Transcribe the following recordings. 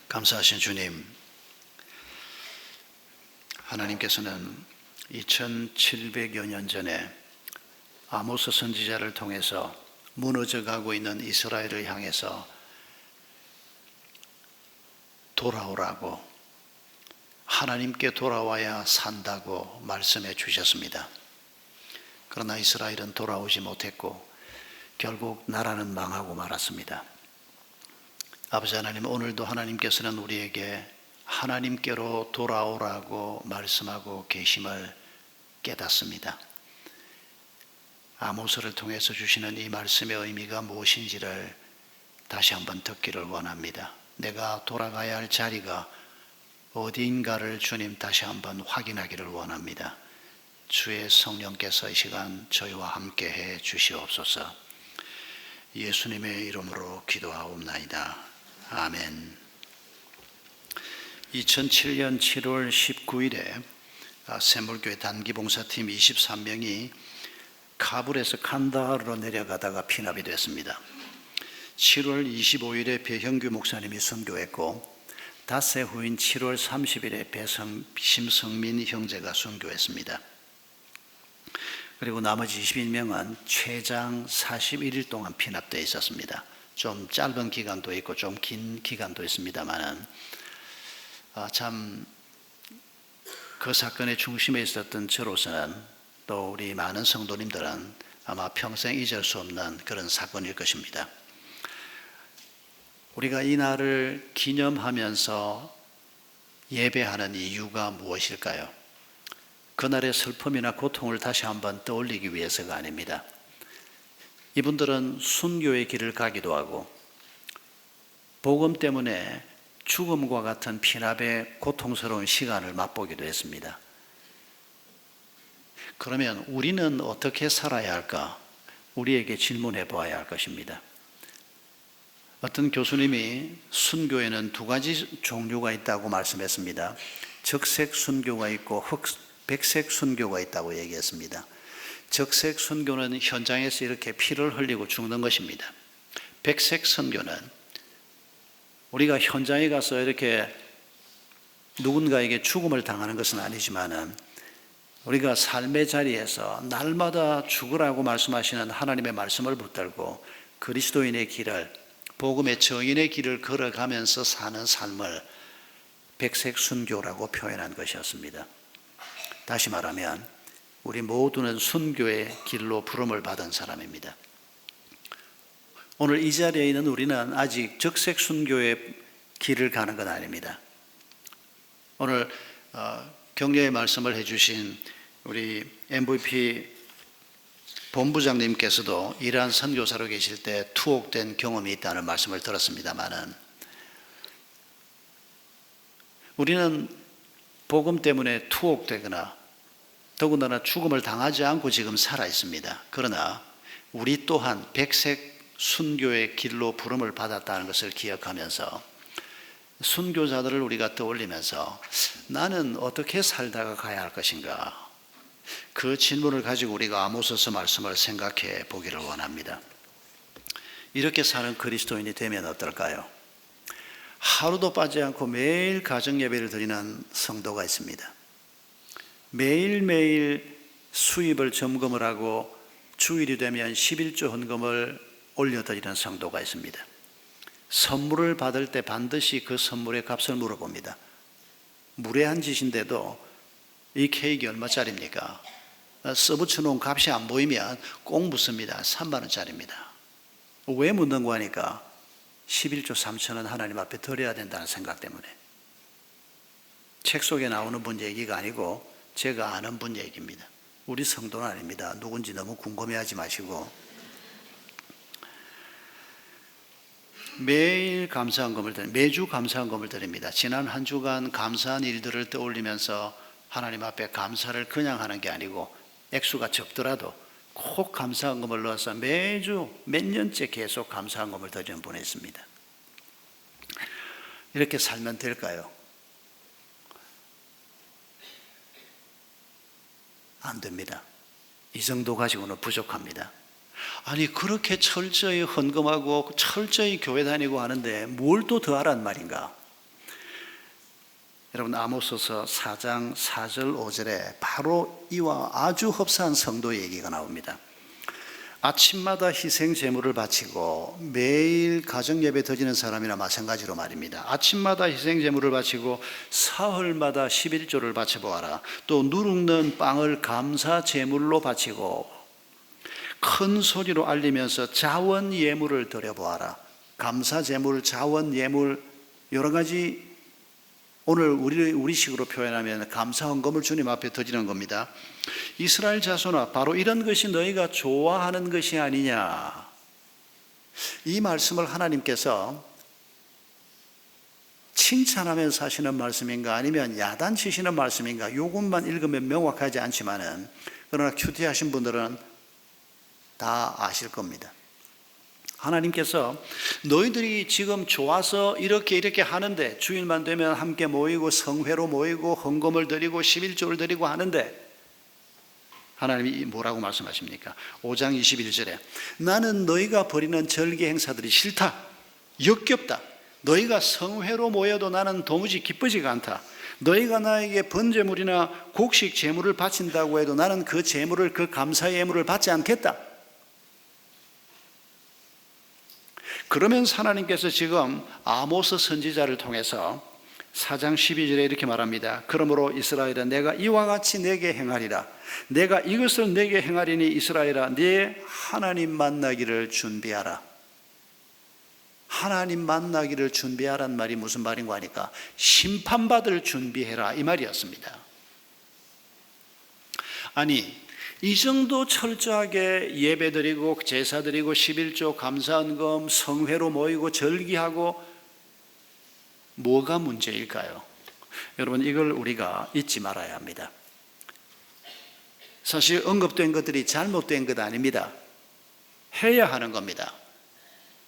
감사하신 주님, 하나님께서는 2700여 년 전에 아모스 선지자를 통해서 무너져가고 있는 이스라엘을 향해서 돌아오라고, 하나님께 돌아와야 산다고 말씀해 주셨습니다. 그러나 이스라엘은 돌아오지 못했고 결국 나라는 망하고 말았습니다. 아버지 하나님, 오늘도 하나님께서는 우리에게 하나님께로 돌아오라고 말씀하고 계심을 깨닫습니다. 아모스를 통해서 주시는 이 말씀의 의미가 무엇인지를 다시 한번 듣기를 원합니다. 내가 돌아가야 할 자리가 어디인가를 주님 다시 한번 확인하기를 원합니다. 주의 성령께서 이 시간 저희와 함께 해 주시옵소서. 예수님의 이름으로 기도하옵나이다. 아멘. 2007년 7월 19일에 샘물교회 단기봉사팀 23명이 카불에서 칸다하르로 내려가다가 피납이 됐습니다. 7월 25일에 배형규 목사님이 순교했고 닷새 후인 7월 30일에 심성민 형제가 순교했습니다. 그리고 나머지 21명은 최장 41일 동안 피납되어 있었습니다. 좀 짧은 기간도 있고 좀 긴 기간도 있습니다만은 참 그 사건의 중심에 있었던 저로서는, 또 우리 많은 성도님들은 아마 평생 잊을 수 없는 그런 사건일 것입니다. 우리가 이 날을 기념하면서 예배하는 이유가 무엇일까요? 그날의 슬픔이나 고통을 다시 한번 떠올리기 위해서가 아닙니다. 이분들은 순교의 길을 가기도 하고 복음 때문에 죽음과 같은 피납의 고통스러운 시간을 맛보기도 했습니다. 그러면 우리는 어떻게 살아야 할까? 우리에게 질문해 보아야 할 것입니다. 어떤 교수님이 순교에는 두 가지 종류가 있다고 말씀했습니다. 적색 순교가 있고 백색 순교가 있다고 얘기했습니다. 적색 순교는 현장에서 이렇게 피를 흘리고 죽는 것입니다. 백색 순교는 우리가 현장에 가서 이렇게 누군가에게 죽음을 당하는 것은 아니지만은 우리가 삶의 자리에서 날마다 죽으라고 말씀하시는 하나님의 말씀을 붙들고 그리스도인의 길을, 복음의 정인의 길을 걸어가면서 사는 삶을 백색 순교라고 표현한 것이었습니다. 다시 말하면 우리 모두는 순교의 길로 부름을 받은 사람입니다. 오늘 이 자리에 있는 우리는 아직 적색 순교의 길을 가는 건 아닙니다. 오늘 격려의 말씀을 해주신 우리 MVP 본부장님께서도 이러한 선교사로 계실 때 투옥된 경험이 있다는 말씀을 들었습니다마는, 우리는 복음 때문에 투옥되거나 더군다나 죽음을 당하지 않고 지금 살아 있습니다. 그러나 우리 또한 백색 순교의 길로 부름을 받았다는 것을 기억하면서 순교자들을 우리가 떠올리면서 나는 어떻게 살다가 가야 할 것인가, 그 질문을 가지고 우리가 아모스서 말씀을 생각해 보기를 원합니다. 이렇게 사는 그리스도인이 되면 어떨까요? 하루도 빠지지 않고 매일 가정 예배를 드리는 성도가 있습니다. 매일매일 수입을 점검을 하고 주일이 되면 11조 헌금을 올려드리는 성도가 있습니다. 선물을 받을 때 반드시 그 선물의 값을 물어봅니다. 무례한 짓인데도 이 케이크 얼마짜리입니까? 써붙여 놓은 값이 안 보이면 꼭 묻습니다. 3만 원짜리입니다. 왜 묻는고 하니까 11조 3천원 하나님 앞에 드려야 된다는 생각 때문에. 책 속에 나오는 분 얘기가 아니고 제가 아는 분 얘기입니다. 우리 성도는 아닙니다. 누군지 너무 궁금해하지 마시고. 매주 감사헌금을 드립니다. 지난 한 주간 감사한 일들을 떠올리면서 하나님 앞에 감사를 그냥 하는 게 아니고 액수가 적더라도 꼭 감사헌금을 넣어서 매주 몇 년째 계속 감사헌금을 드리는 분이 있습니다. 이렇게 살면 될까요? 안 됩니다. 이 정도 가지고는 부족합니다. 아니 그렇게 철저히 헌금하고 철저히 교회 다니고 하는데 뭘 또 더 하란 말인가? 여러분 아모스서 4장 4절 5절에 바로 이와 아주 흡사한 성도 얘기가 나옵니다. 아침마다 희생 제물을 바치고 매일 가정 예배 드리는 사람이나 마찬가지로 말입니다. 아침마다 희생 제물을 바치고 사흘마다 11조를 바쳐 보아라. 또 누룩는 빵을 감사 제물로 바치고 큰 소리로 알리면서 자원 예물을 드려 보아라. 감사 제물, 자원 예물 여러 가지, 오늘 우리식으로 표현하면 감사 헌금을 주님 앞에 드리는 겁니다. 이스라엘 자손아, 바로 이런 것이 너희가 좋아하는 것이 아니냐. 이 말씀을 하나님께서 칭찬하면서 하시는 말씀인가 아니면 야단치시는 말씀인가, 요것만 읽으면 명확하지 않지만은, 그러나 큐티하신 분들은 다 아실 겁니다. 하나님께서 너희들이 지금 좋아서 이렇게 하는데, 주일만 되면 함께 모이고 성회로 모이고 헌금을 드리고 11조를 드리고 하는데, 하나님이 뭐라고 말씀하십니까? 5장 21절에 나는 너희가 벌이는 절기 행사들이 싫다, 역겹다. 너희가 성회로 모여도 나는 도무지 기쁘지가 않다. 너희가 나에게 번제물이나 곡식 제물을 바친다고 해도 나는 그 제물을, 그 감사의 예물을 받지 않겠다. 그러면서 하나님께서 지금 아모스 선지자를 통해서 4장 12절에 이렇게 말합니다. 그러므로 이스라엘아, 내가 이와 같이 내게 행하리라. 내가 이것을 내게 행하리니 이스라엘아, 네 하나님 만나기를 준비하라. 하나님 만나기를 준비하란 말이 무슨 말인가 하니까 심판받을 준비해라, 이 말이었습니다. 아니, 이 정도 철저하게 예배드리고 제사드리고 11조 감사헌금 성회로 모이고 절기하고 뭐가 문제일까요? 여러분, 이걸 우리가 잊지 말아야 합니다. 사실 언급된 것들이 잘못된 것 아닙니다. 해야 하는 겁니다.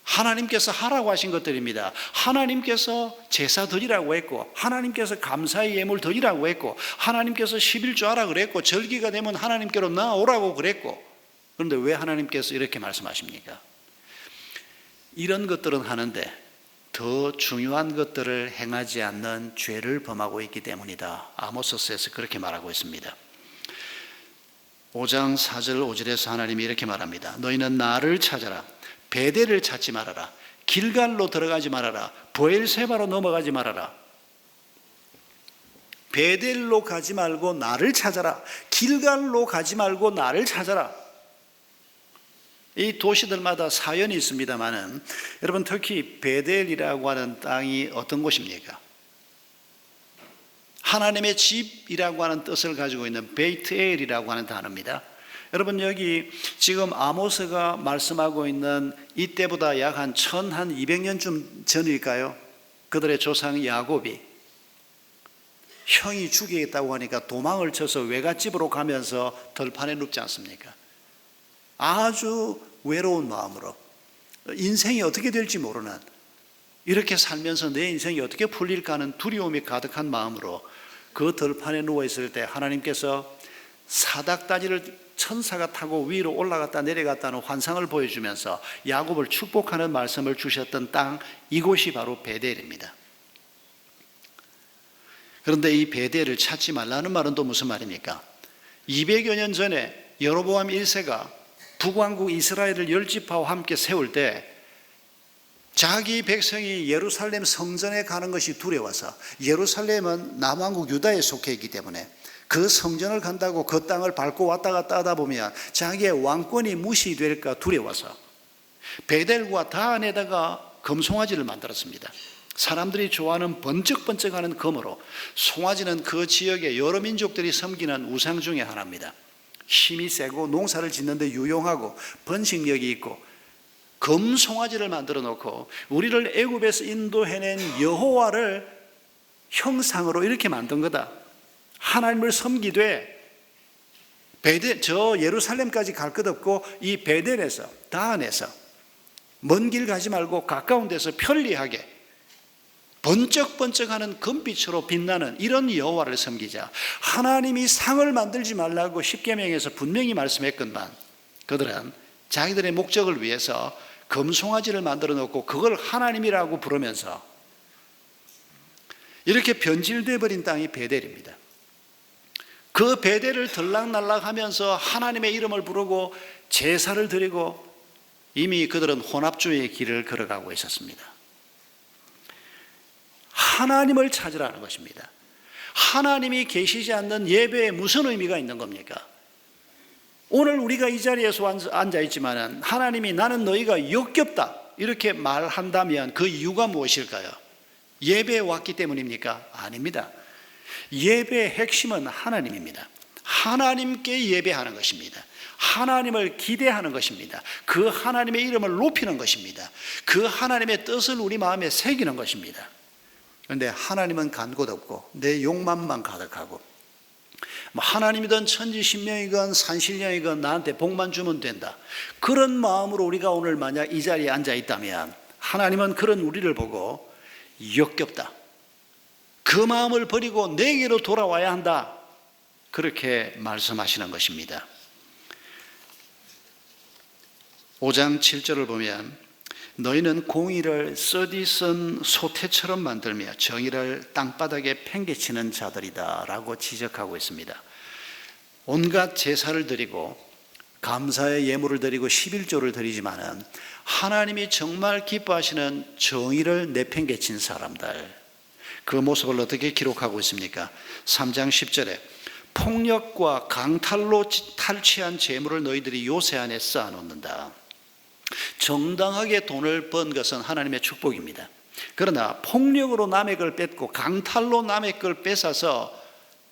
하나님께서 하라고 하신 것들입니다. 하나님께서 제사 드리라고 했고, 하나님께서 감사의 예물 드리라고 했고, 하나님께서 11조 하라 그랬고, 절기가 되면 하나님께로 나오라고 그랬고, 그런데 왜 하나님께서 이렇게 말씀하십니까? 이런 것들은 하는데 더 중요한 것들을 행하지 않는 죄를 범하고 있기 때문이다. 아모스서에서 그렇게 말하고 있습니다. 5장 4절 5절에서 하나님이 이렇게 말합니다. 너희는 나를 찾아라. 베델을 찾지 말아라. 길갈로 들어가지 말아라. 브엘세바로 넘어가지 말아라. 베델로 가지 말고 나를 찾아라. 길갈로 가지 말고 나를 찾아라. 이 도시들마다 사연이 있습니다만은, 여러분, 특히 베델이라고 하는 땅이 어떤 곳입니까? 하나님의 집이라고 하는 뜻을 가지고 있는 베이트엘이라고 하는 단어입니다. 여러분, 여기 지금 아모스가 말씀하고 있는 이때보다 약 한 1200년쯤 전일까요? 그들의 조상 야곱이 형이 죽이겠다고 하니까 도망을 쳐서 외갓집으로 가면서 들판에 눕지 않습니까? 아주 외로운 마음으로, 인생이 어떻게 될지 모르는, 이렇게 살면서 내 인생이 어떻게 풀릴까 하는 두려움이 가득한 마음으로 그 들판에 누워있을 때 하나님께서 사닥다리를 천사가 타고 위로 올라갔다 내려갔다는 환상을 보여주면서 야곱을 축복하는 말씀을 주셨던 땅, 이곳이 바로 베델입니다. 그런데 이 베델을 찾지 말라는 말은 또 무슨 말입니까? 200여 년 전에 여로보암 1세가 북왕국 이스라엘을 10지파와 함께 세울 때 자기 백성이 예루살렘 성전에 가는 것이 두려워서, 예루살렘은 남왕국 유다에 속해 있기 때문에 그 성전을 간다고 그 땅을 밟고 왔다 갔다 하다 보면 자기의 왕권이 무시될까 두려워서 베델과 다안에다가 금송아지를 만들었습니다. 사람들이 좋아하는 번쩍번쩍하는 금으로, 송아지는 그 지역의 여러 민족들이 섬기는 우상 중에 하나입니다. 힘이 세고 농사를 짓는데 유용하고 번식력이 있고, 금송아지를 만들어 놓고 우리를 애굽에서 인도해낸 여호와를 형상으로 이렇게 만든 거다. 하나님을 섬기되 저 예루살렘까지 갈 것 없고 이 베델에서, 다안에서 먼 길 가지 말고 가까운 데서 편리하게 번쩍번쩍하는 금빛으로 빛나는 이런 여호와를 섬기자. 하나님이 상을 만들지 말라고 십계명에서 분명히 말씀했건만 그들은 자기들의 목적을 위해서 금송아지를 만들어 놓고 그걸 하나님이라고 부르면서 이렇게 변질돼 버린 땅이 베델입니다. 그 베델을 들락날락하면서 하나님의 이름을 부르고 제사를 드리고 이미 그들은 혼합주의의 길을 걸어가고 있었습니다. 하나님을 찾으라는 것입니다. 하나님이 계시지 않는 예배에 무슨 의미가 있는 겁니까? 오늘 우리가 이 자리에서 앉아있지만 하나님이 나는 너희가 역겹다 이렇게 말한다면 그 이유가 무엇일까요? 예배에 왔기 때문입니까? 아닙니다. 예배의 핵심은 하나님입니다. 하나님께 예배하는 것입니다. 하나님을 기대하는 것입니다. 그 하나님의 이름을 높이는 것입니다. 그 하나님의 뜻을 우리 마음에 새기는 것입니다. 그런데 하나님은 간 곳 없고 내 욕망만 가득하고 하나님이든 천지신명이건 산신령이건 나한테 복만 주면 된다. 그런 마음으로 우리가 오늘 만약 이 자리에 앉아 있다면 하나님은 그런 우리를 보고 역겹다. 그 마음을 버리고 내게로 돌아와야 한다. 그렇게 말씀하시는 것입니다. 5장 7절을 보면 너희는 공의를 써디쓴 소태처럼 만들며 정의를 땅바닥에 팽개치는 자들이다 라고 지적하고 있습니다. 온갖 제사를 드리고 감사의 예물을 드리고 11조를 드리지만은 하나님이 정말 기뻐하시는 정의를 내팽개친 사람들, 그 모습을 어떻게 기록하고 있습니까? 3장 10절에 폭력과 강탈로 탈취한 재물을 너희들이 요새 안에 쌓아놓는다. 정당하게 돈을 번 것은 하나님의 축복입니다. 그러나 폭력으로 남의 걸 뺏고 강탈로 남의 걸 뺏어서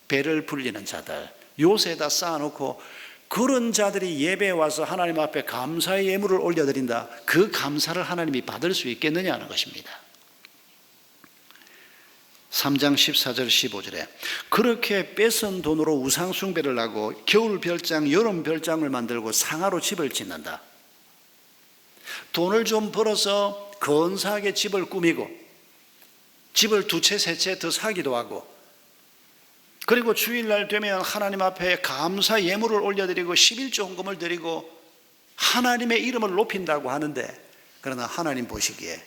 배를 불리는 자들, 요새에다 쌓아놓고 그런 자들이 예배에 와서 하나님 앞에 감사의 예물을 올려드린다. 그 감사를 하나님이 받을 수 있겠느냐 하는 것입니다. 3장 14절 15절에 그렇게 뺏은 돈으로 우상 숭배를 하고 겨울 별장 여름 별장을 만들고 상하로 집을 짓는다. 돈을 좀 벌어서 건사하게 집을 꾸미고 집을 두 채 세 채 더 사기도 하고 그리고 주일날 되면 하나님 앞에 감사 예물을 올려드리고 11조 헌금을 드리고 하나님의 이름을 높인다고 하는데, 그러나 하나님 보시기에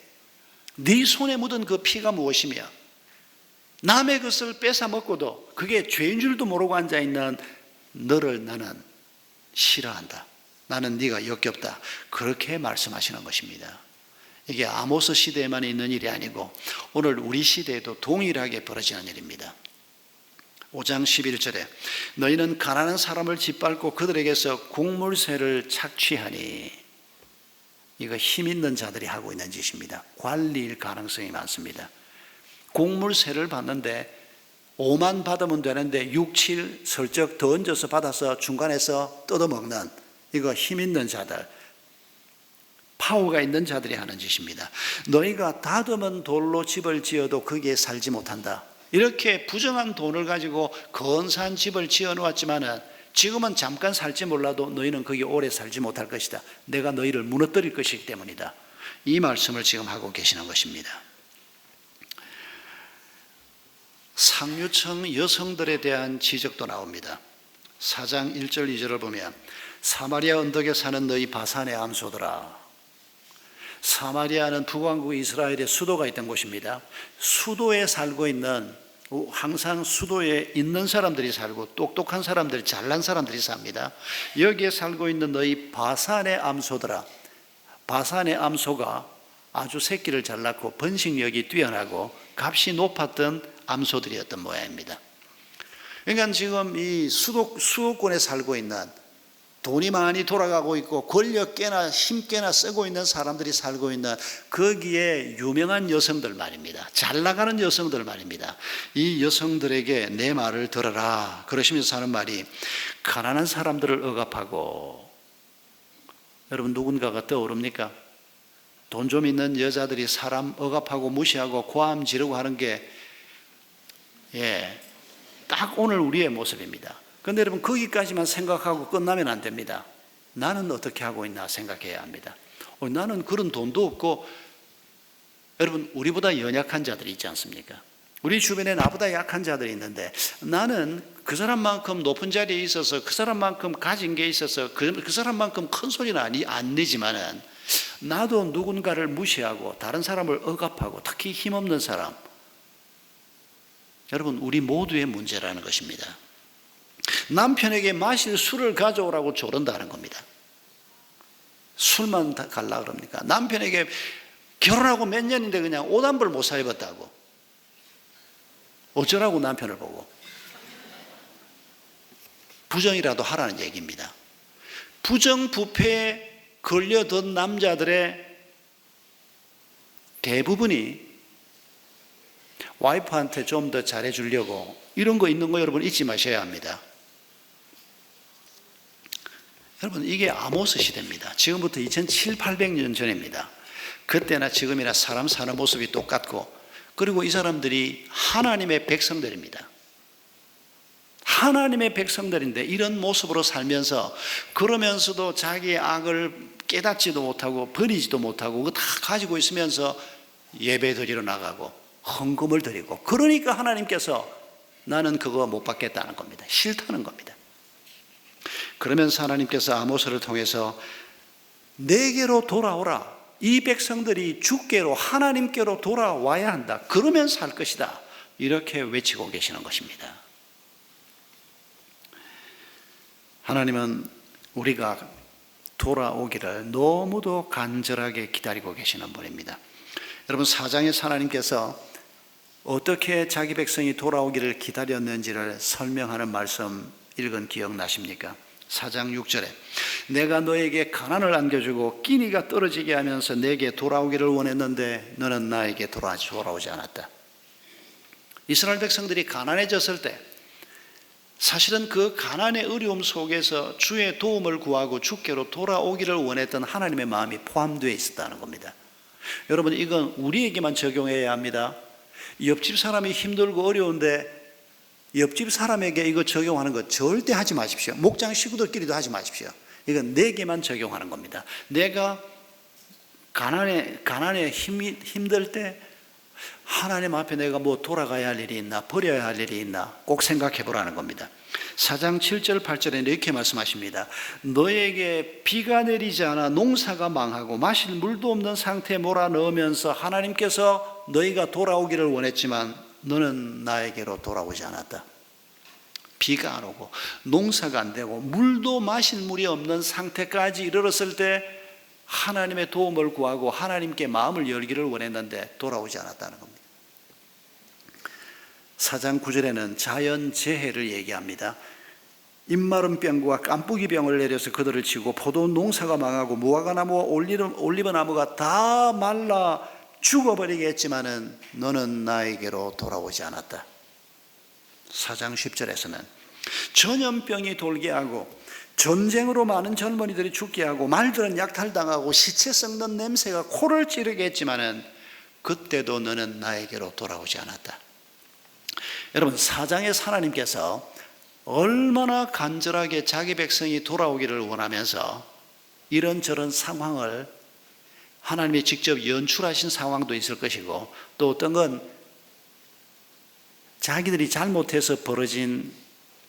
네 손에 묻은 그 피가 무엇이며 남의 것을 뺏어 먹고도 그게 죄인 줄도 모르고 앉아있는 너를 나는 싫어한다. 나는 네가 역겹다. 그렇게 말씀하시는 것입니다. 이게 아모스 시대에만 있는 일이 아니고 오늘 우리 시대에도 동일하게 벌어지는 일입니다. 5장 11절에 너희는 가난한 사람을 짓밟고 그들에게서 곡물세를 착취하니, 이거 힘 있는 자들이 하고 있는 짓입니다. 관리일 가능성이 많습니다. 곡물세를 받는데 5만 받으면 되는데 6, 7 슬쩍 더 얹어서 받아서 중간에서 뜯어먹는, 이거 힘 있는 자들, 파워가 있는 자들이 하는 짓입니다. 너희가 다듬은 돌로 집을 지어도 거기에 살지 못한다. 이렇게 부정한 돈을 가지고 건사한 집을 지어 놓았지만은 지금은 잠깐 살지 몰라도 너희는 거기 오래 살지 못할 것이다. 내가 너희를 무너뜨릴 것이기 때문이다. 이 말씀을 지금 하고 계시는 것입니다. 상류층 여성들에 대한 지적도 나옵니다. 4장 1절 2절을 보면 사마리아 언덕에 사는 너희 바산의 암소들아. 사마리아는 북왕국 이스라엘의 수도가 있던 곳입니다. 수도에 살고 있는, 항상 수도에 있는 사람들이 살고 똑똑한 사람들, 잘난 사람들이 삽니다. 여기에 살고 있는 너희 바산의 암소들아. 바산의 암소가 아주 새끼를 잘 낳고 번식력이 뛰어나고 값이 높았던 암소들이었던 모양입니다. 그러니까 지금 이 수도권에 살고 있는, 돈이 많이 돌아가고 있고 권력 꽤나 힘 꽤나 쓰고 있는 사람들이 살고 있는 거기에 유명한 여성들 말입니다. 잘 나가는 여성들 말입니다. 이 여성들에게 내 말을 들어라 그러시면서 하는 말이, 가난한 사람들을 억압하고, 여러분 누군가가 떠오릅니까? 돈 좀 있는 여자들이 사람 억압하고 무시하고 고함 지르고 하는 게 딱 오늘 우리의 모습입니다. 그런데 여러분 거기까지만 생각하고 끝나면 안 됩니다. 나는 어떻게 하고 있나 생각해야 합니다. 나는 그런 돈도 없고, 여러분 우리보다 연약한 자들이 있지 않습니까? 우리 주변에 나보다 약한 자들이 있는데 나는 그 사람만큼 높은 자리에 있어서 그 사람만큼 가진 게 있어서 그 사람만큼 큰 소리는 안 내지만은 나도 누군가를 무시하고 다른 사람을 억압하고 특히 힘없는 사람, 여러분, 우리 모두의 문제라는 것입니다. 남편에게 마실 술을 가져오라고 조른다는 겁니다. 술만 갈라 그럽니까? 남편에게 결혼하고 몇 년인데 그냥 옷 한 벌 못 사 입었다고. 어쩌라고 남편을 보고. 부정이라도 하라는 얘기입니다. 부정부패에 걸려든 남자들의 대부분이 와이프한테 좀 더 잘해주려고 이런 거 있는 거 여러분 잊지 마셔야 합니다. 여러분, 이게 아모스 시대입니다. 지금부터 2700, 800년 전입니다. 그때나 지금이나 사람 사는 모습이 똑같고, 그리고 이 사람들이 하나님의 백성들입니다. 하나님의 백성들인데 이런 모습으로 살면서, 그러면서도 자기의 악을 깨닫지도 못하고 버리지도 못하고 그거 다 가지고 있으면서 예배 드리러 나가고 헌금을 드리고, 그러니까 하나님께서 나는 그거 못 받겠다는 겁니다. 싫다는 겁니다. 그러면서 하나님께서 아모스를 통해서 내게로 돌아오라. 이 백성들이 주께로, 하나님께로 돌아와야 한다. 그러면 살 것이다. 이렇게 외치고 계시는 것입니다. 하나님은 우리가 돌아오기를 너무도 간절하게 기다리고 계시는 분입니다. 여러분, 4장에서 하나님께서 어떻게 자기 백성이 돌아오기를 기다렸는지를 설명하는 말씀 읽은 기억나십니까? 4장 6절에 내가 너에게 가난을 안겨주고 끼니가 떨어지게 하면서 내게 돌아오기를 원했는데 너는 나에게 돌아오지 않았다. 이스라엘 백성들이 가난해졌을 때 사실은 그 가난의 어려움 속에서 주의 도움을 구하고 주께로 돌아오기를 원했던 하나님의 마음이 포함되어 있었다는 겁니다. 여러분, 이건 우리에게만 적용해야 합니다. 옆집 사람이 힘들고 어려운데 옆집 사람에게 이거 적용하는 거 절대 하지 마십시오. 목장 식구들끼리도 하지 마십시오. 이건 내게만 적용하는 겁니다. 내가 가난에 힘들 때 하나님 앞에 내가 뭐 돌아가야 할 일이 있나, 버려야 할 일이 있나 꼭 생각해 보라는 겁니다. 4장 7절 8절에 이렇게 말씀하십니다. 너에게 비가 내리지 않아 농사가 망하고 마실 물도 없는 상태에 몰아넣으면서 하나님께서 너희가 돌아오기를 원했지만 너는 나에게로 돌아오지 않았다. 비가 안 오고 농사가 안 되고 물도 마실 물이 없는 상태까지 이르렀을 때 하나님의 도움을 구하고 하나님께 마음을 열기를 원했는데 돌아오지 않았다는 겁니다. 4장 9절에는 자연재해를 얘기합니다. 입마른 병과 깐뿌기 병을 내려서 그들을 치고 포도 농사가 망하고 무화과나무와 올리브나무가 다 말라 죽어버리게 했지만은 너는 나에게로 돌아오지 않았다. 4장 10절에서는 전염병이 돌게 하고 전쟁으로 많은 젊은이들이 죽게 하고 말들은 약탈당하고 시체 썩는 냄새가 코를 찌르게 했지만은 그때도 너는 나에게로 돌아오지 않았다. 여러분, 4장의 하나님께서 얼마나 간절하게 자기 백성이 돌아오기를 원하면서 이런저런 상황을 하나님이 직접 연출하신 상황도 있을 것이고, 또 어떤 건 자기들이 잘못해서 벌어진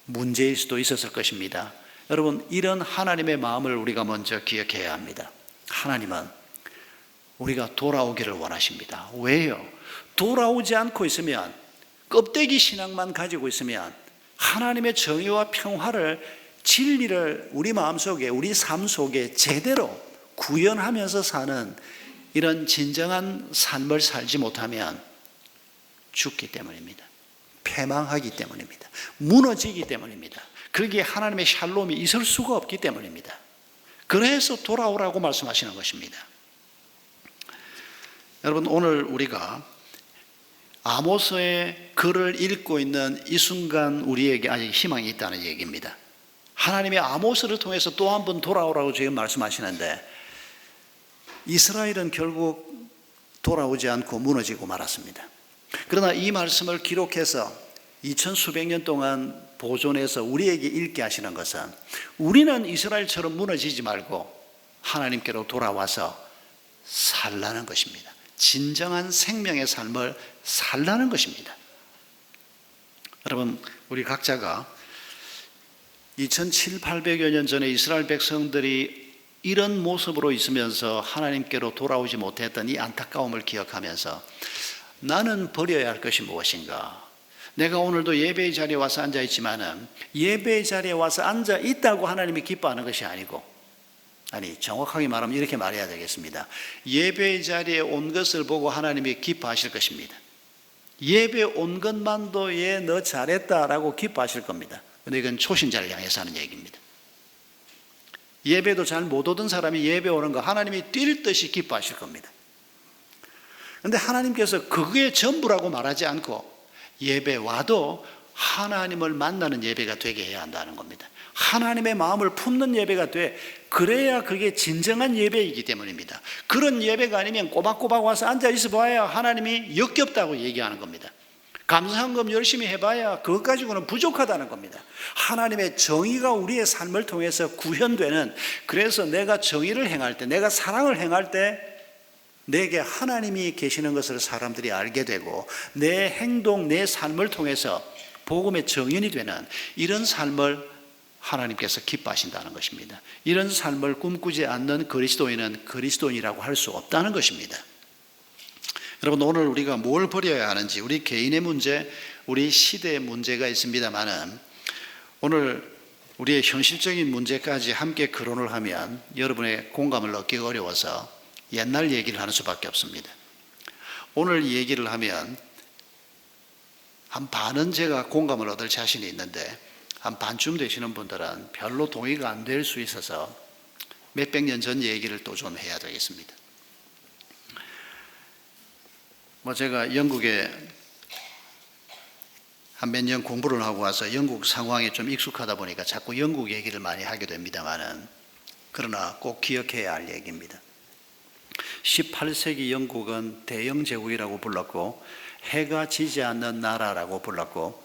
문제일 수도 있었을 것입니다. 여러분, 이런 하나님의 마음을 우리가 먼저 기억해야 합니다. 하나님은 우리가 돌아오기를 원하십니다. 왜요? 돌아오지 않고 있으면, 껍데기 신앙만 가지고 있으면 하나님의 정의와 평화를, 진리를 우리 마음속에, 우리 삶 속에 제대로 구현하면서 사는 이런 진정한 삶을 살지 못하면 죽기 때문입니다. 패망하기 때문입니다. 무너지기 때문입니다. 거기에 하나님의 샬롬이 있을 수가 없기 때문입니다. 그래서 돌아오라고 말씀하시는 것입니다. 여러분, 오늘 우리가 아모스의 글을 읽고 있는 이 순간 우리에게 아직 희망이 있다는 얘기입니다. 하나님의 아모스를 통해서 또 한 번 돌아오라고 지금 말씀하시는데, 이스라엘은 결국 돌아오지 않고 무너지고 말았습니다. 그러나 이 말씀을 기록해서 2000수백 년 동안 보존해서 우리에게 읽게 하시는 것은, 우리는 이스라엘처럼 무너지지 말고 하나님께로 돌아와서 살라는 것입니다. 진정한 생명의 삶을 살라는 것입니다. 여러분, 우리 각자가 2700, 800여 년 전에 이스라엘 백성들이 이런 모습으로 있으면서 하나님께로 돌아오지 못했던 이 안타까움을 기억하면서 나는 버려야 할 것이 무엇인가? 내가 오늘도 예배의 자리에 와서 앉아 있지만은 예배의 자리에 와서 앉아 있다고 하나님이 기뻐하는 것이 아니고, 아니 정확하게 말하면 이렇게 말해야 되겠습니다. 예배의 자리에 온 것을 보고 하나님이 기뻐하실 것입니다. 예배 온 것만도 너 잘했다라고 기뻐하실 겁니다. 근데 이건 초신자를 향해서 하는 얘기입니다. 예배도 잘 못 오던 사람이 예배 오는 거 하나님이 뛸 듯이 기뻐하실 겁니다. 그런데 하나님께서 그게 전부라고 말하지 않고 예배 와도 하나님을 만나는 예배가 되게 해야 한다는 겁니다. 하나님의 마음을 품는 예배가 돼. 그래야 그게 진정한 예배이기 때문입니다. 그런 예배가 아니면 꼬박꼬박 와서 앉아 있어 봐야 하나님이 역겹다고 얘기하는 겁니다. 감사헌금 열심히 해봐야 그것 가지고는 부족하다는 겁니다. 하나님의 정의가 우리의 삶을 통해서 구현되는, 그래서 내가 정의를 행할 때, 내가 사랑을 행할 때 내게 하나님이 계시는 것을 사람들이 알게 되고 내 행동, 내 삶을 통해서 복음의 정연이 되는 이런 삶을 하나님께서 기뻐하신다는 것입니다. 이런 삶을 꿈꾸지 않는 그리스도인은 그리스도인이라고 할 수 없다는 것입니다. 여러분, 오늘 우리가 뭘 버려야 하는지, 우리 개인의 문제, 우리 시대의 문제가 있습니다만은 오늘 우리의 현실적인 문제까지 함께 거론을 하면 여러분의 공감을 얻기 어려워서 옛날 얘기를 하는 수밖에 없습니다. 오늘 얘기를 하면 한 반은 제가 공감을 얻을 자신이 있는데 한 반쯤 되시는 분들은 별로 동의가 안 될 수 있어서 몇백 년 전 얘기를 또 좀 해야 되겠습니다. 제가 영국에 한 몇 년 공부를 하고 와서 영국 상황에 좀 익숙하다 보니까 자꾸 영국 얘기를 많이 하게 됩니다만은, 그러나 꼭 기억해야 할 얘기입니다. 18세기 영국은 대영 제국이라고 불렀고 해가 지지 않는 나라라고 불렀고,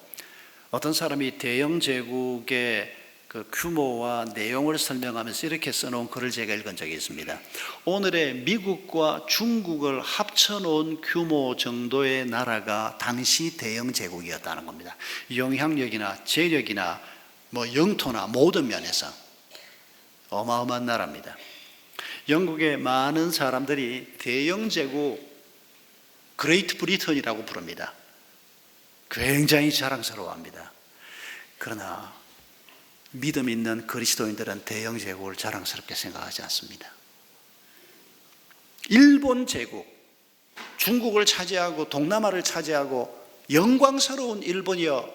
어떤 사람이 대영 제국의 그 규모와 내용을 설명하면서 이렇게 써놓은 글을 제가 읽은 적이 있습니다. 오늘의 미국과 중국을 합쳐놓은 규모 정도의 나라가 당시 대영 제국이었다는 겁니다. 영향력이나 재력이나 영토나 모든 면에서 어마어마한 나라입니다. 영국의 많은 사람들이 대영 제국 그레이트 브리턴이라고 부릅니다. 굉장히 자랑스러워합니다. 그러나 믿음 있는 그리스도인들은 대영 제국을 자랑스럽게 생각하지 않습니다. 일본 제국, 중국을 차지하고 동남아를 차지하고 영광스러운 일본이여,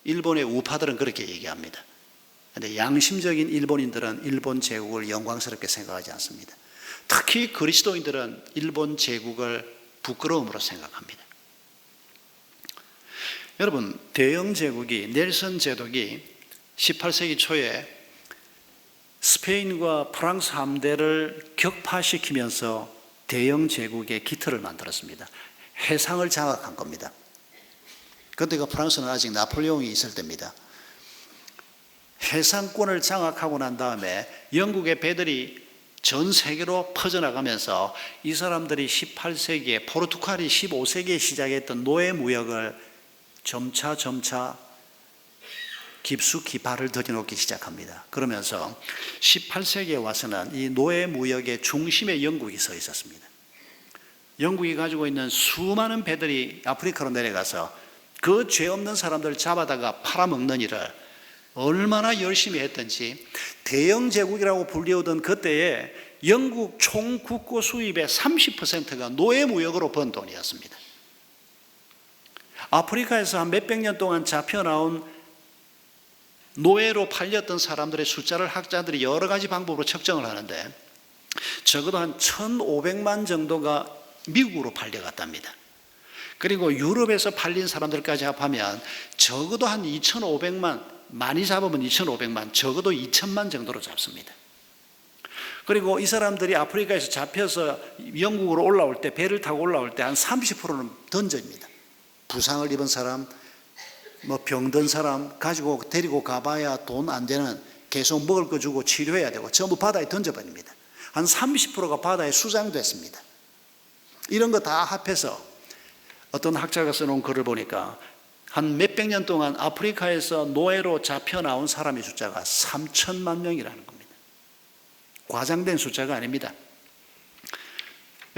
일본의 우파들은 그렇게 얘기합니다. 그런데 양심적인 일본인들은 일본 제국을 영광스럽게 생각하지 않습니다. 특히 그리스도인들은 일본 제국을 부끄러움으로 생각합니다. 여러분, 대영 제국이, 넬슨 제독이 18세기 초에 스페인과 프랑스 함대를 격파시키면서 대영 제국의 기틀을 만들었습니다. 해상을 장악한 겁니다. 그때가 프랑스는 아직 나폴레옹이 있을 때입니다. 해상권을 장악하고 난 다음에 영국의 배들이 전 세계로 퍼져나가면서 이 사람들이 18세기에, 포르투갈이 15세기에 시작했던 노예 무역을 점차 깊숙이 발을 들여놓기 시작합니다. 그러면서 18세기에 와서는 이 노예 무역의 중심에 영국이 서 있었습니다. 영국이 가지고 있는 수많은 배들이 아프리카로 내려가서 그 죄 없는 사람들을 잡아다가 팔아먹는 일을 얼마나 열심히 했던지, 대영 제국이라고 불리우던 그때에 영국 총 국고 수입의 30%가 노예 무역으로 번 돈이었습니다. 아프리카에서 한 몇백 년 동안 잡혀나온 노예로 팔렸던 사람들의 숫자를 학자들이 여러 가지 방법으로 측정을 하는데 적어도 한 1,500만 정도가 미국으로 팔려갔답니다. 그리고 유럽에서 팔린 사람들까지 합하면 적어도 한 2,500만, 많이 잡으면 2,500만, 적어도 2,000만 정도로 잡습니다. 그리고 이 사람들이 아프리카에서 잡혀서 영국으로 올라올 때, 배를 타고 올라올 때 한 30%는 던집니다. 부상을 입은 사람, 병든 사람 가지고 데리고 가봐야 돈 안 되는, 계속 먹을 거 주고 치료해야 되고 전부 바다에 던져버립니다. 한 30%가 바다에 수장됐습니다. 이런 거 다 합해서 어떤 학자가 써놓은 글을 보니까 한 몇백 년 동안 아프리카에서 노예로 잡혀 나온 사람의 숫자가 3천만 명이라는 겁니다. 과장된 숫자가 아닙니다.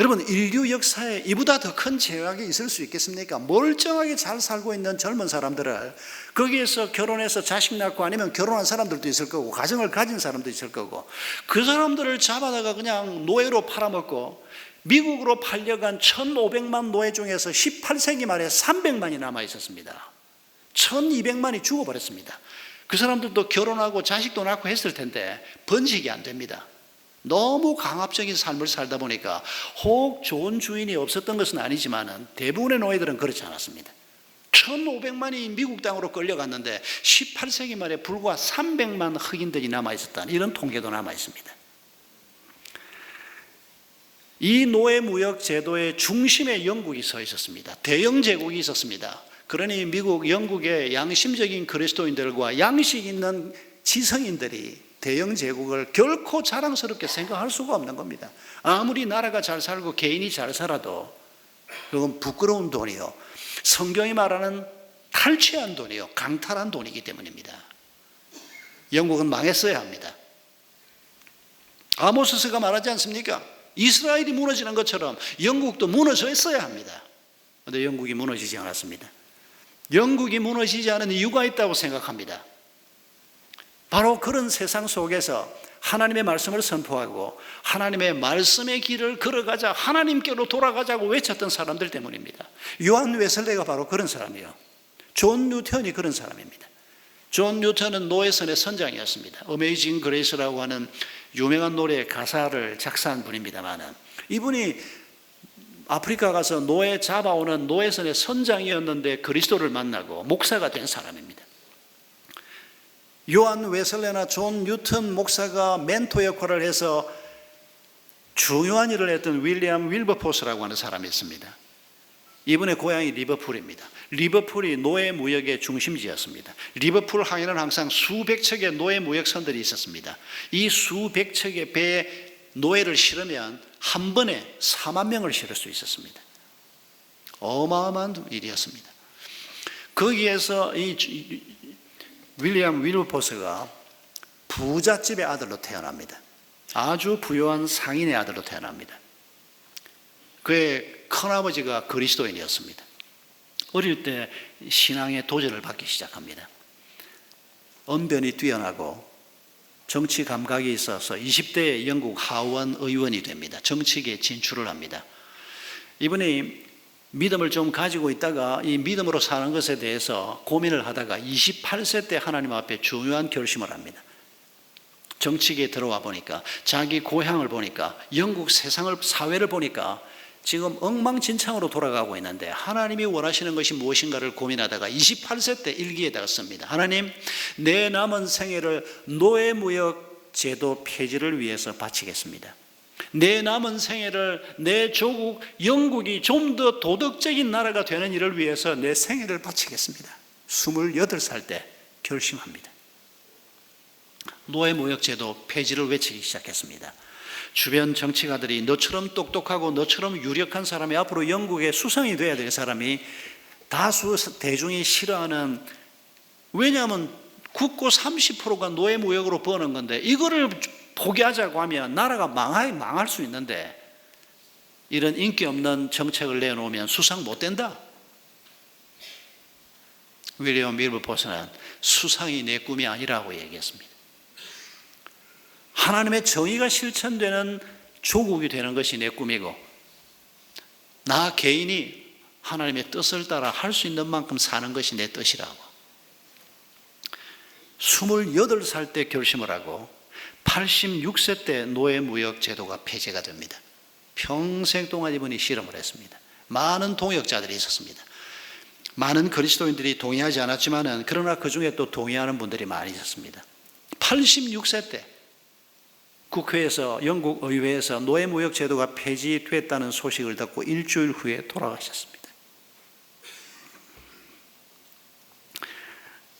여러분, 인류 역사에 이보다 더 큰 죄악이 있을 수 있겠습니까? 멀쩡하게 잘 살고 있는 젊은 사람들을 거기에서 결혼해서 자식 낳고, 아니면 결혼한 사람들도 있을 거고, 가정을 가진 사람도 있을 거고, 그 사람들을 잡아다가 그냥 노예로 팔아먹고, 미국으로 팔려간 1,500만 노예 중에서 18세기 말에 300만이 남아 있었습니다. 1,200만이 죽어버렸습니다. 그 사람들도 결혼하고 자식도 낳고 했을 텐데 번식이 안 됩니다. 너무 강압적인 삶을 살다 보니까, 혹 좋은 주인이 없었던 것은 아니지만 대부분의 노예들은 그렇지 않았습니다. 1,500만이 미국 땅으로 끌려갔는데 18세기 말에 불과 300만 흑인들이 남아있었다는 이런 통계도 남아있습니다. 이 노예 무역 제도의 중심에 영국이 서 있었습니다. 대영 제국이 있었습니다. 그러니 미국, 영국의 양심적인 그리스도인들과 양식 있는 지성인들이 대영 제국을 결코 자랑스럽게 생각할 수가 없는 겁니다. 아무리 나라가 잘 살고 개인이 잘 살아도 그건 부끄러운 돈이요, 성경이 말하는 탈취한 돈이요, 강탈한 돈이기 때문입니다. 영국은 망했어야 합니다. 아모스서가 말하지 않습니까? 이스라엘이 무너지는 것처럼 영국도 무너졌어야 합니다. 그런데 영국이 무너지지 않았습니다. 영국이 무너지지 않은 이유가 있다고 생각합니다. 바로 그런 세상 속에서 하나님의 말씀을 선포하고 하나님의 말씀의 길을 걸어가자, 하나님께로 돌아가자고 외쳤던 사람들 때문입니다. 요한 웨슬레가 바로 그런 사람이에요. 존 뉴턴이 그런 사람입니다. 존 뉴턴은 노예선의 선장이었습니다. 어메이징 그레이스라고 하는 유명한 노래의 가사를 작사한 분입니다만, 이분이 아프리카 가서 노예 잡아오는 노예선의 선장이었는데 그리스도를 만나고 목사가 된 사람입니다. 요한 웨슬레나 존 뉴턴 목사가 멘토 역할을 해서 중요한 일을 했던 윌리엄 윌버포스라고 하는 사람이 있습니다. 이분의 고향이 리버풀입니다. 리버풀이 노예 무역의 중심지였습니다. 리버풀 항에는 항상 수백 척의 노예 무역선들이 있었습니다. 이 수백 척의 배에 노예를 실으면 한 번에 4만 명을 실을 수 있었습니다. 어마어마한 일이었습니다. 거기에서 이 윌리엄 윌버포스가 부잣집의 아들로 태어납니다. 아주 부유한 상인의 아들로 태어납니다. 그의 큰아버지가 그리스도인이었습니다. 어릴 때 신앙의 도전을 받기 시작합니다. 언변이 뛰어나고 정치 감각이 있어서 20대에 영국 하원 의원이 됩니다. 정치계에 진출을 합니다. 이분이 믿음을 좀 가지고 있다가 이 믿음으로 사는 것에 대해서 고민을 하다가 28세 때 하나님 앞에 중요한 결심을 합니다. 정치계에 들어와 보니까, 자기 고향을 보니까, 영국 세상을, 사회를 보니까 지금 엉망진창으로 돌아가고 있는데 하나님이 원하시는 것이 무엇인가를 고민하다가 28세 때 일기에다가 씁니다. 하나님, 내 남은 생애를 노예무역 제도 폐지를 위해서 바치겠습니다. 내 남은 생애를 내 조국 영국이 좀 더 도덕적인 나라가 되는 일을 위해서 내 생애를 바치겠습니다. 28살 때 결심합니다. 노예무역 제도 폐지를 외치기 시작했습니다. 주변 정치가들이 너처럼 똑똑하고 너처럼 유력한 사람이, 앞으로 영국의 수성이 돼야 될 사람이 다수 대중이 싫어하는, 왜냐하면 국고 30%가 노예무역으로 버는 건데 이거를 포기하자고 하면 나라가 망할 수 있는데, 이런 인기 없는 정책을 내놓으면 수상 못 된다. 윌리엄 윌버포스는 수상이 내 꿈이 아니라고 얘기했습니다. 하나님의 정의가 실천되는 조국이 되는 것이 내 꿈이고, 나 개인이 하나님의 뜻을 따라 할 수 있는 만큼 사는 것이 내 뜻이라고. 28살 때 결심을 하고 86세 때 노예무역 제도가 폐지가 됩니다. 평생 동안 이분이 실험을 했습니다. 많은 동역자들이 있었습니다. 많은 그리스도인들이 동의하지 않았지만, 그러나 그 중에 또 동의하는 분들이 많이 있었습니다. 86세 때 국회에서, 영국 의회에서 노예무역 제도가 폐지됐다는 소식을 듣고 일주일 후에 돌아가셨습니다.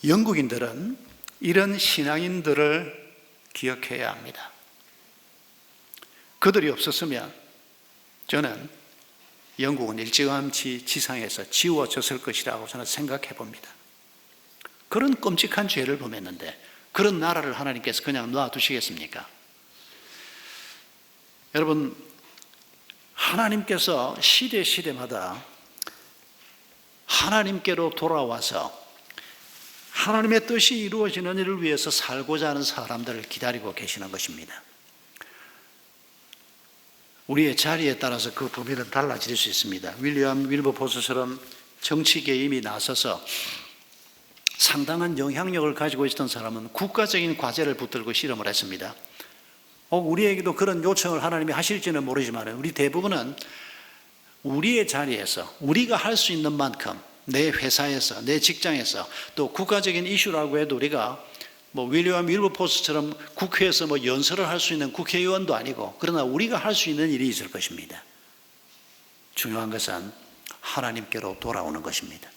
영국인들은 이런 신앙인들을 기억해야 합니다. 그들이 없었으면 저는 영국은 일찌감치 지상에서 지워졌을 것이라고 저는 생각해 봅니다. 그런 끔찍한 죄를 범했는데 그런 나라를 하나님께서 그냥 놔두시겠습니까? 여러분, 하나님께서 시대마다 하나님께로 돌아와서 하나님의 뜻이 이루어지는 일을 위해서 살고자 하는 사람들을 기다리고 계시는 것입니다. 우리의 자리에 따라서 그 범위는 달라질 수 있습니다. 윌리엄 윌버포스처럼 정치계에 이미 나서서 상당한 영향력을 가지고 있었던 사람은 국가적인 과제를 붙들고 실험을 했습니다. 우리에게도 그런 요청을 하나님이 하실지는 모르지만 우리 대부분은 우리의 자리에서 우리가 할 수 있는 만큼 내 회사에서 내 직장에서 또 국가적인 이슈라고 해도 우리가 윌리엄 윌버포스처럼 국회에서 연설을 할 수 있는 국회의원도 아니고 그러나 우리가 할 수 있는 일이 있을 것입니다. 중요한 것은 하나님께로 돌아오는 것입니다.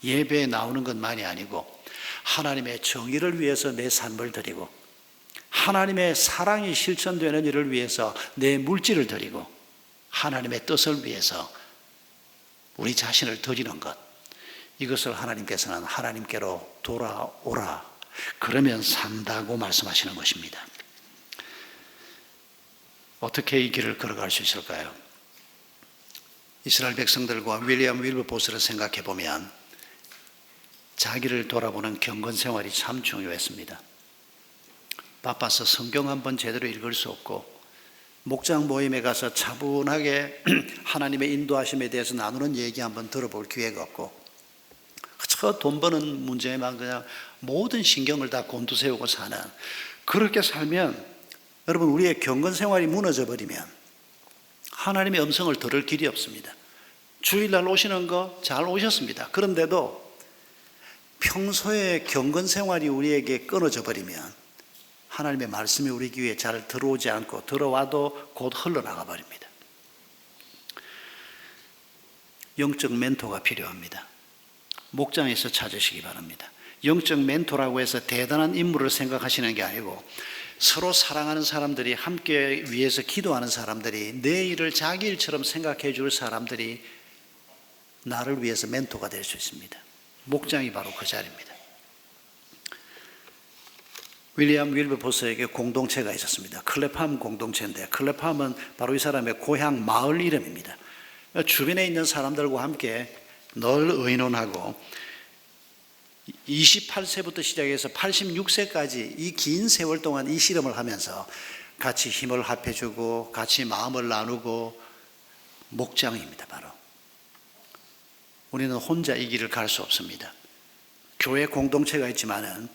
예배에 나오는 것만이 아니고 하나님의 정의를 위해서 내 삶을 드리고 하나님의 사랑이 실천되는 일을 위해서 내 물질을 드리고 하나님의 뜻을 위해서 우리 자신을 드리는 것, 이것을 하나님께서는 하나님께로 돌아오라, 그러면 산다고 말씀하시는 것입니다. 어떻게 이 길을 걸어갈 수 있을까요? 이스라엘 백성들과 윌리엄 윌버포스를 생각해 보면 자기를 돌아보는 경건 생활이 참 중요했습니다. 바빠서 성경 한번 제대로 읽을 수 없고 목장 모임에 가서 차분하게 하나님의 인도하심에 대해서 나누는 얘기 한번 들어볼 기회가 없고 저 돈 버는 문제에만 그냥 모든 신경을 다 곤두세우고 사는, 그렇게 살면 여러분 우리의 경건 생활이 무너져 버리면 하나님의 음성을 들을 길이 없습니다. 주일날 오시는 거 잘 오셨습니다. 그런데도 평소에 경건 생활이 우리에게 끊어져 버리면 하나님의 말씀이 우리 귀에 잘 들어오지 않고 들어와도 곧 흘러나가 버립니다. 영적 멘토가 필요합니다. 목장에서 찾으시기 바랍니다. 영적 멘토라고 해서 대단한 인물을 생각하시는 게 아니고 서로 사랑하는 사람들이, 함께 위해서 기도하는 사람들이, 내 일을 자기 일처럼 생각해 줄 사람들이 나를 위해서 멘토가 될 수 있습니다. 목장이 바로 그 자리입니다. 윌리엄 윌버포스에게 공동체가 있었습니다. 클레팜 공동체인데, 클레팜은 바로 이 사람의 고향 마을 이름입니다. 주변에 있는 사람들과 함께 늘 의논하고 28세부터 시작해서 86세까지 이 긴 세월 동안 이 실험을 하면서 같이 힘을 합해주고 같이 마음을 나누고, 목장입니다. 바로 우리는 혼자 이 길을 갈 수 없습니다. 교회 공동체가 있지만은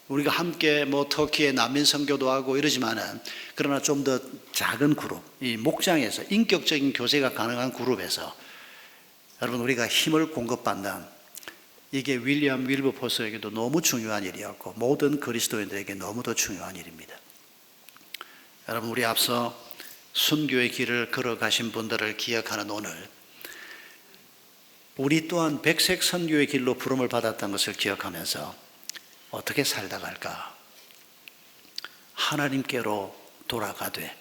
우리가 함께 터키에 난민 선교도 하고 이러지만은, 그러나 좀 더 작은 그룹, 이 목장에서 인격적인 교제가 가능한 그룹에서 여러분 우리가 힘을 공급받는, 이게 윌리엄 윌버포스에게도 너무 중요한 일이었고 모든 그리스도인들에게 너무도 중요한 일입니다. 여러분 우리 앞서 순교의 길을 걸어가신 분들을 기억하는 오늘, 우리 또한 백색 선교의 길로 부름을 받았던 것을 기억하면서 어떻게 살다 갈까? 하나님께로 돌아가되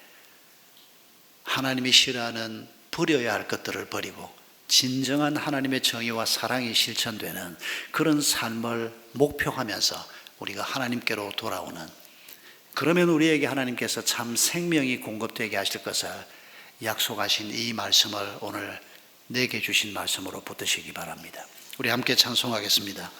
하나님이 싫어하는 버려야 할 것들을 버리고 진정한 하나님의 정의와 사랑이 실천되는 그런 삶을 목표하면서 우리가 하나님께로 돌아오는, 그러면 우리에게 하나님께서 참 생명이 공급되게 하실 것을 약속하신 이 말씀을 오늘 내게 주신 말씀으로 붙드시기 바랍니다. 우리 함께 찬송하겠습니다.